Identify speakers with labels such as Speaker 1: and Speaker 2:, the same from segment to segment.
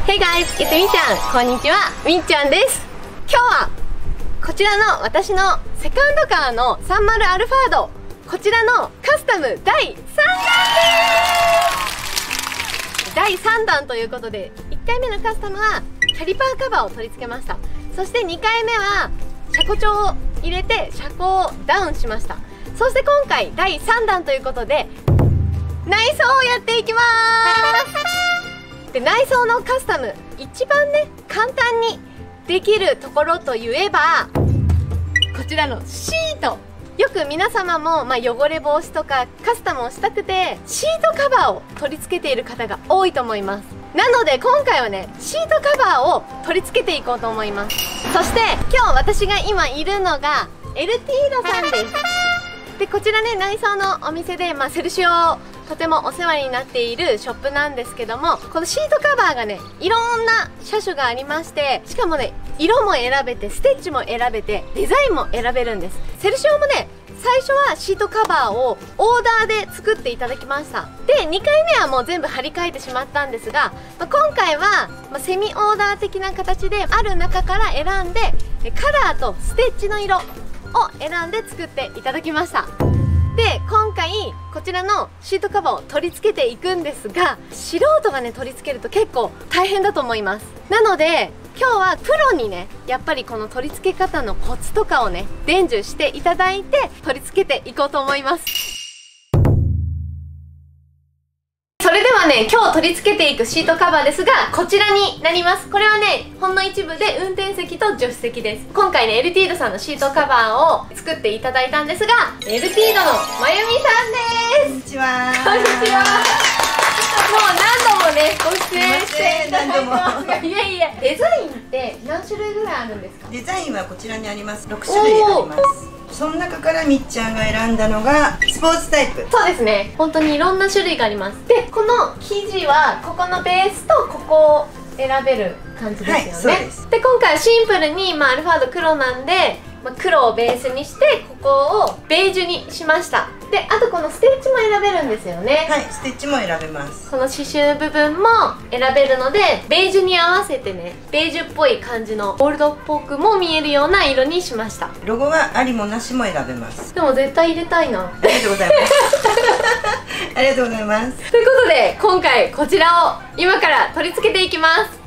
Speaker 1: Hey guys, it's みっちゃん。こんにちは、みっちゃんです。今日はこちらの私のセカンドカーの30アルファード、こちらのカスタム第3弾です。第3弾ということで、1回目のカスタムはキャリパーカバーを取り付けました。そして2回目は車庫帳を入れて車高をダウンしました。そして今回第3弾ということで内装をやっていきます。で、内装のカスタム一番ね簡単にできるところといえばこちらのシート。よく皆様も、汚れ防止とかカスタムをしたくてシートカバーを取り付けている方が多いと思います。なので今回はねシートカバーを取り付けていこうと思います。そして今日私が今いるのがエルティードさんです。で、こちらね内装のお店で、セルシオとてもお世話になっているショップなんですけども、このシートカバーがねいろんな車種がありまして、しかもね色も選べてステッチも選べてデザインも選べるんです。セルシオもね最初はシートカバーをオーダーで作っていただきました。で、2回目はもう全部張り替えてしまったんですが、今回は、セミオーダー的な形である中から選んでカラーとステッチの色を選んで作っていただきました。で、今回こちらのシートカバーを取り付けていくんですが、素人がね取り付けると結構大変だと思います。なので今日はプロにねやっぱりこの取り付け方のコツとかをね伝授していただいて取り付けていこうと思います。それではね今日取り付けていくシートカバーですがこちらになります。これはねほんの一部で運転席と助手席です。今回ねエルティードさんのシートカバーを作っていただいたんですが、エルティードのまゆみさんです。
Speaker 2: こんにちは。
Speaker 1: こんにちは。もう何度もねご出演していただいてますが、いやいや、デザインって何種類ぐらいあるんですか？
Speaker 2: デザインはこちらにあります。6種類あります。その中からみっちゃんが選んだのがスポーツタイプ。
Speaker 1: そうですね、本当にいろんな種類があります。で、この生地はここのベースとここを選べる感じですよね。はい、そうです。で、今回はシンプルに、アルファード黒なんで、黒をベースにしてここをベージュにしました。で、あとこのステッチも選べるんですよね。
Speaker 2: はい、ステッチも選べます。
Speaker 1: この刺繍部分も選べるので、ベージュに合わせてねベージュっぽい感じのゴールドっぽくも見えるような色にしました。
Speaker 2: ロゴはありもなしも選べます。
Speaker 1: でも絶対入れたいな。
Speaker 2: ありがとうございますありがとうございます。
Speaker 1: ということで今回こちらを今から取り付けていきます。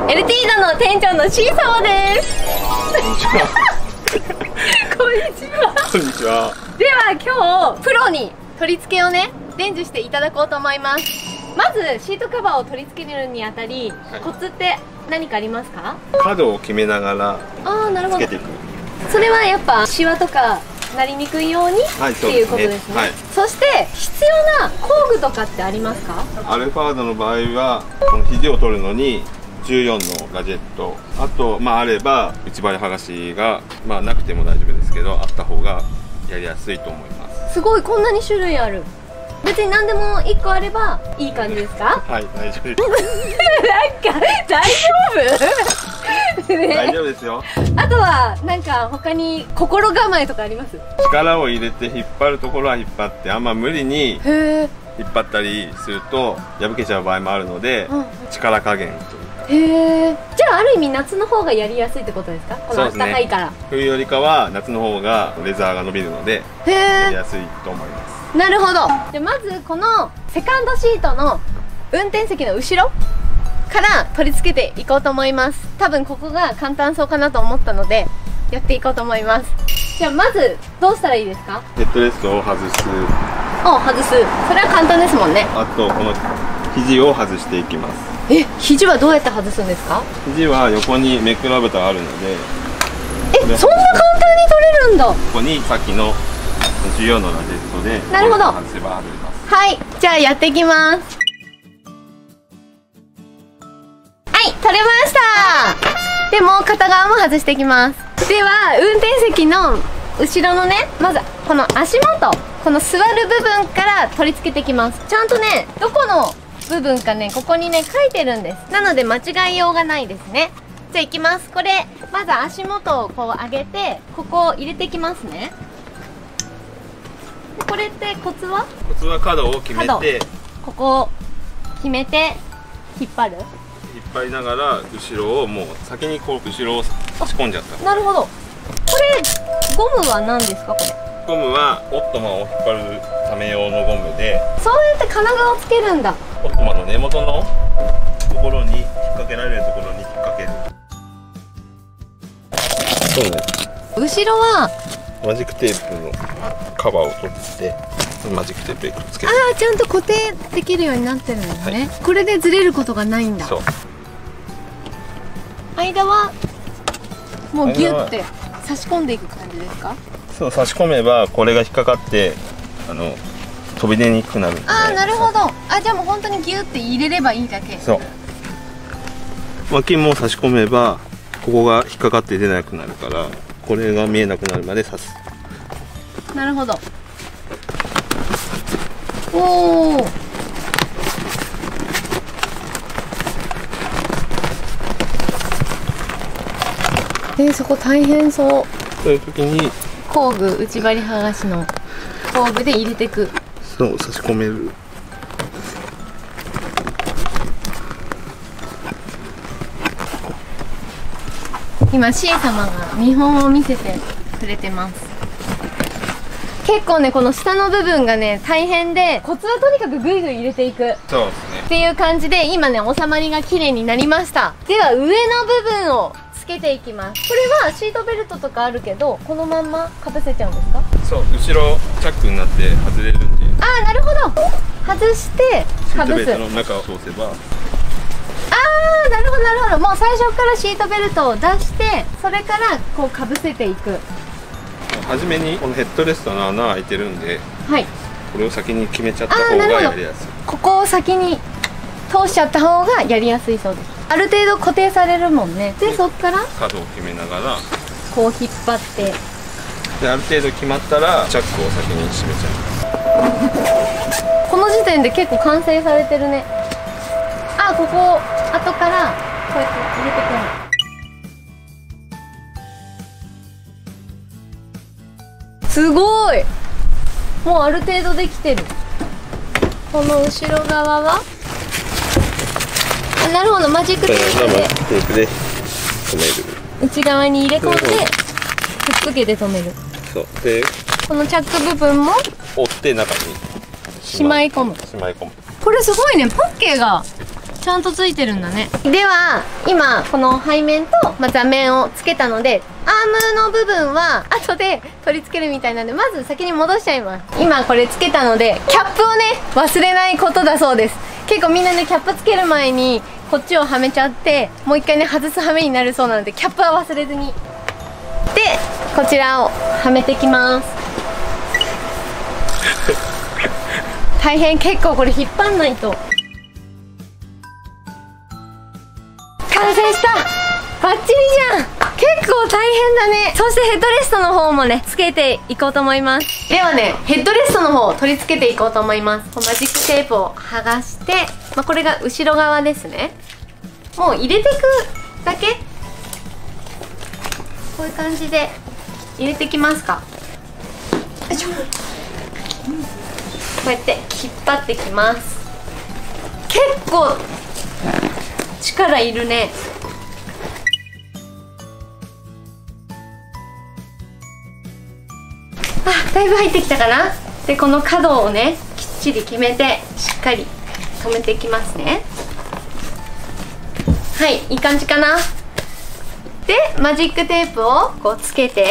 Speaker 1: エルティードの店長のシーサオです。こんにちは。
Speaker 3: こんにちは。
Speaker 1: では今日プロに取り付けをね伝授していただこうと思います。まずシートカバーを取り付けるにあたり、コツって何かありますか？
Speaker 3: 角を決めながらつけていく。
Speaker 1: それはやっぱシワとかなりにくいように、っていうことですね。そして必要な工具とかってありますか？
Speaker 3: アルファードの場合はこの肘を取るのに14のガジェット、あとあれば内張り剥がしがなくても大丈夫ですけどあった方がやりやすいと思います。
Speaker 1: すごい、こんなに種類ある。別に何でも1個あればいい感じですか？
Speaker 3: はい、大丈夫です
Speaker 1: なんか大丈夫
Speaker 3: 大丈夫ですよ。
Speaker 1: あとはなんか他に心構えとかあります？
Speaker 3: 力を入れて引っ張るところは引っ張って、あんま無理に引っ張ったりすると破けちゃう場合もあるので、力加減というか。
Speaker 1: へえ。じゃあある意味夏の方がやりやすいってことですか？この暖かいから。
Speaker 3: 冬よりかは夏の方がレザーが伸びるのでやりやすいと思います。
Speaker 1: なるほど。で、まずこのセカンドシートの運転席の後ろから取り付けていこうと思います。多分ここが簡単そうかなと思ったのでやっていこうと思います。じゃあまずどうしたらいいですか？
Speaker 3: ヘッドレストを外す。
Speaker 1: 外す。それは簡単ですもんね。
Speaker 3: あとこの肘を外していきます。
Speaker 1: 肘はどうやって外すんですか？
Speaker 3: 肘は横にめくらぶたがあるので、
Speaker 1: そんな簡単に取れるんだ。
Speaker 3: ここにさっきの14のガジェットで
Speaker 1: なるほど、
Speaker 3: 外せば外れます。
Speaker 1: はい、じゃあやっていきます。はい、取れました。でも片側も外していきます。では運転席の後ろのね、まずこの足元、この座る部分から取り付けていきます。ちゃんとね、どこの部分かね、ここにね書いてるんです。なので間違いようがないですね。じゃあいきます。これまず足元をこう上げて、ここを入れていきますね。これってコツは？
Speaker 3: コツは角を決めて、
Speaker 1: ここを決めて引っ張る。
Speaker 3: 引っ張りながら後ろをもう先にこう後ろを差し込んじゃった。
Speaker 1: なるほど。これゴムは何ですか？これ
Speaker 3: ゴムはオットマンを引っ張るため用のゴムで、
Speaker 1: そうやって金具をつけるんだ。
Speaker 3: オットマンの根元のところに引っ掛けられるところに引っ掛ける。そうね。
Speaker 1: 後ろは
Speaker 3: マジックテープのカバーを取ってマジックテープでくっつける。
Speaker 1: ちゃんと固定できるようになってるんですね、これでずれることがないんだ。
Speaker 3: そう。
Speaker 1: 間はもうギュッて差し込んでいく感じですか？
Speaker 3: そう、差し込めばこれが引っかかって飛び出にくくなるんで、ね。
Speaker 1: なるほど。じゃあもう本当にギュッて入れればいいだけ。
Speaker 3: そう。脇も差し込めばここが引っかかって出なくなるから、これが見えなくなるまで刺す。
Speaker 1: なるほど。おお。そこ大変そう。
Speaker 3: そういう時に
Speaker 1: 工具、内張り剥がしの工具で入れていく。
Speaker 3: そう、差し込める。
Speaker 1: 今 C 様が見本を見せてくれてます。結構ね、この下の部分がね大変で、コツはとにかくグイグイ入れていく。
Speaker 3: そうですね。
Speaker 1: っていう感じで、今ね収まりが綺麗になりました。では上の部分をつけていきます。これはシートベルトとかあるけど、このまんまかぶせちゃうんですか？
Speaker 3: そう、後ろチャックになって外れるんで。
Speaker 1: なるほど。外して
Speaker 3: シー
Speaker 1: かぶす。
Speaker 3: トベルトの中を通せば。
Speaker 1: なるほどなるほど。もう最初からシートベルトを出して、それからこうかぶせていく。
Speaker 3: 初めにこのヘッドレストの穴開いてるんで、
Speaker 1: はい、
Speaker 3: これを先に決めちゃった方がやりやすい。
Speaker 1: ここを先に通しちゃった方がやりやすいそうです。ある程度固定されるもんね。でそっから
Speaker 3: 角を決めながら
Speaker 1: こう引っ張って、
Speaker 3: である程度決まったらチャックを先に閉めちゃう。
Speaker 1: この時点で結構完成されてるね。ここ後からこうやって入れてくる。すごい。もうある程度できてる。この後ろ側はなるほど。マジックテープで
Speaker 3: 止める。
Speaker 1: 内側に入れ込んでくっつけて止める。
Speaker 3: そうで、
Speaker 1: このチャック部分も
Speaker 3: 折って中に
Speaker 1: しまい込む。これすごいね。ポッケがちゃんとついてるんだね。では今この背面と、座面をつけたので、アームの部分は後で取り付けるみたいなんで、まず先に戻しちゃいます。今これつけたので、キャップをね忘れないことだそうです。結構みんなねキャップつける前にこっちをはめちゃって、もう一回ね外すはめになるそうなので、キャップは忘れずに。でこちらをはめていきます。大変。結構これ引っ張んないと。完成した。バッチリじゃん。結構大変だね。そしてヘッドレストの方もねつけていこうと思います。ではね、ヘッドレストの方を取り付けていこうと思います。マジックテープを剥がして、これが後ろ側ですね。もう入れていくだけ。こういう感じで入れていきますか。よいしょ。こうやって引っ張ってきます。結構力いるね。だいぶ入ってきたかな。でこの角をねきっちり決めて、しっかり留めていきますね。はい、いい感じかな。でマジックテープをこうつけて、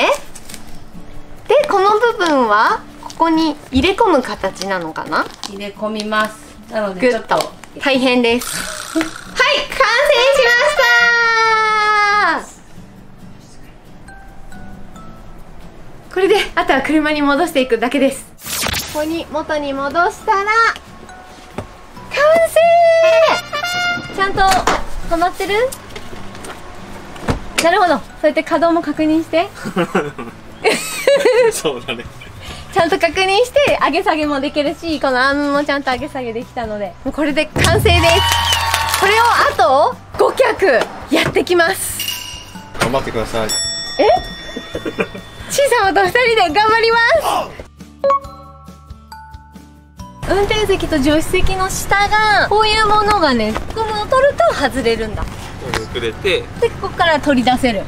Speaker 1: でこの部分はここに入れ込む形なのかな。
Speaker 2: 入れ込みます。なの
Speaker 1: グ
Speaker 2: でちょっと
Speaker 1: ッと大変です。はい、完成しました。これであとは車に戻していくだけです。ここに元に戻したら完成。ちゃんとはまってる？なるほど。そうやって可動も確認して。
Speaker 3: そうだね。
Speaker 1: ちゃんと確認して上げ下げもできるし、このアームもちゃんと上げ下げできたので、もうこれで完成です。これをあと5脚やってきます。
Speaker 3: 頑張ってください。
Speaker 1: ちいさまと2人で頑張ります。運転席と助手席の下がこういうものがね、ゴムを取ると外れるんだ。
Speaker 3: くれて、
Speaker 1: でここから取り出せる。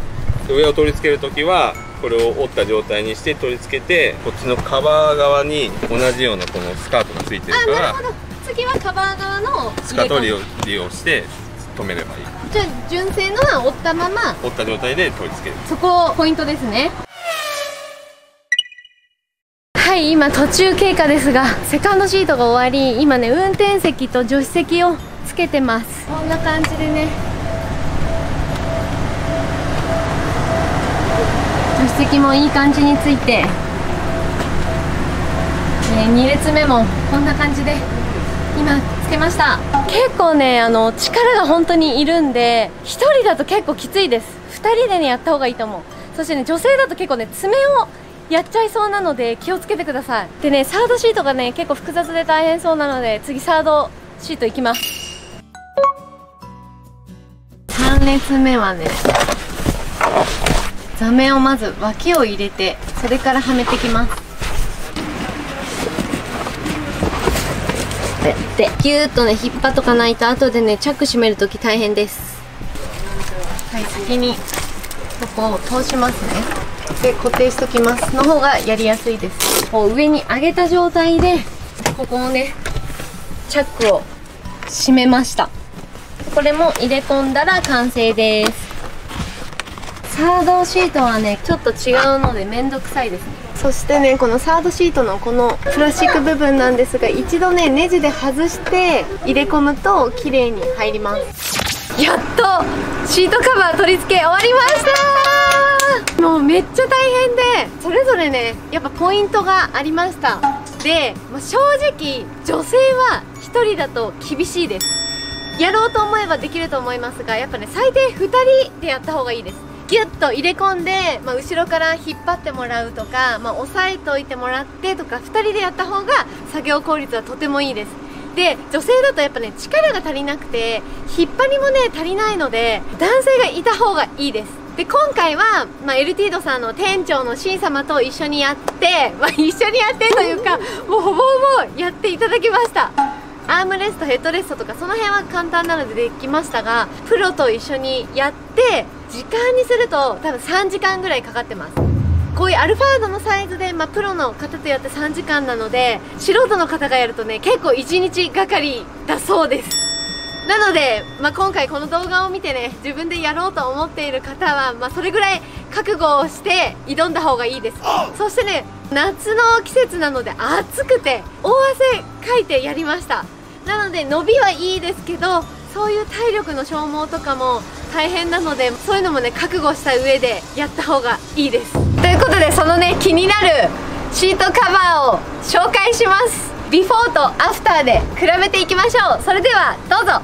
Speaker 3: 上を取り付けるときはこれを折った状態にして取り付けて、こっちのカバー側に同じようなこのスカートがついてるから、
Speaker 1: なるほど。次はカバー側の
Speaker 3: スカートを利用して止めればいい。
Speaker 1: じゃあ純正のは折ったまま
Speaker 3: 折った状態で取り付ける。
Speaker 1: そこポイントですね。はい、今途中経過ですが、セカンドシートが終わり、今ね運転席と助手席をつけてます。こんな感じでね、助手席もいい感じについて、2列目もこんな感じで今つけました。結構ね力が本当にいるんで、1人だと結構きついです。2人でねやった方がいいと思う。そしてね女性だと結構ね爪をやっちゃいそうなので気をつけてください。でねサードシートがね結構複雑で大変そうなので、次サードシートいきます。3列目はね座面をまず脇を入れて、それからはめてきます。でギューッとね引っ張っとかないと後でねチャック閉めるとき大変です。はい、先にここを通しますね。で固定しときますの方がやりやすいです。こう上に上げた状態でここをねチャックを閉めました。これも入れ込んだら完成です。サードシートはねちょっと違うのでめんどくさいですね。そしてねこのサードシートのこのプラスチック部分なんですが、一度ねネジで外して入れ込むと綺麗に入ります。やっとシートカバー取り付け終わりました。もうめっちゃ大変で、それぞれねやっぱポイントがありました。で、正直女性は1人だと厳しいです。やろうと思えばできると思いますが、やっぱね最低2人でやった方がいいです。ギュッと入れ込んで、後ろから引っ張ってもらうとか、押さえておいてもらってとか、2人でやった方が作業効率はとてもいいです。で女性だとやっぱね力が足りなくて引っ張りもね足りないので、男性がいた方がいいです。で今回は、エルティードさんの店長の C 様と一緒にやって、一緒にやってというかもうほぼほぼやっていただきました。アームレスト、ヘッドレストとかその辺は簡単なのでできましたが、プロと一緒にやって時間にすると多分3時間ぐらいかかってます。こういうアルファードのサイズで、プロの方とやって3時間なので、素人の方がやるとね結構1日がかりだそうです。なので、今回この動画を見てね自分でやろうと思っている方は、それぐらい覚悟をして挑んだ方がいいです。そしてね夏の季節なので暑くて大汗かいてやりました。なので伸びはいいですけど、そういう体力の消耗とかも大変なので、そういうのもね覚悟した上でやった方がいいです。ということで、そのね気になるシートカバーを紹介します。ビフォーとアフターで比べていきましょう。それではどうぞ。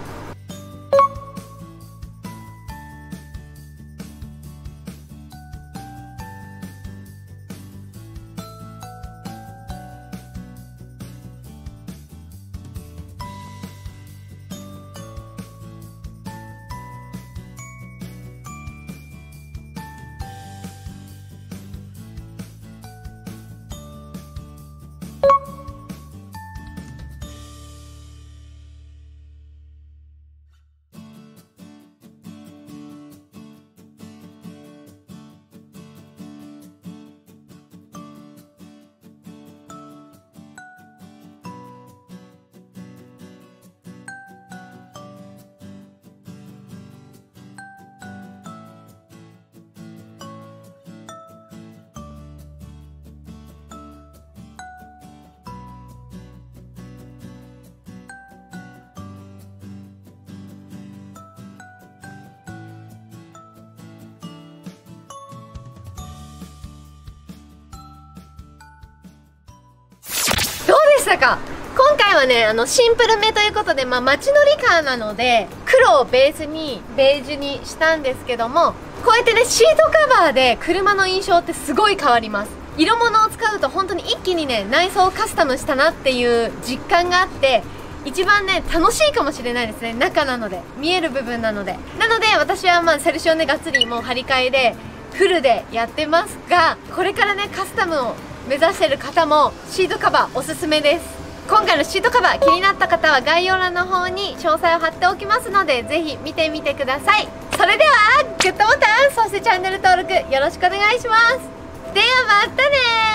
Speaker 1: どうでしたか？今回はねシンプルめということで、街乗りカーなので黒をベースにベージュにしたんですけども、こうやってねシートカバーで車の印象ってすごい変わります。色物を使うと本当に一気にね内装をカスタムしたなっていう実感があって、一番ね楽しいかもしれないですね。中なので見える部分なので。私はセルシオねがっつりもう張り替えでフルでやってますが、これからねカスタムを目指してる方もシートカバーおすすめです。今回のシートカバー気になった方は概要欄の方に詳細を貼っておきますので、ぜひ見てみてください。それではグッドボタン、そしてチャンネル登録よろしくお願いします。ではまたねー。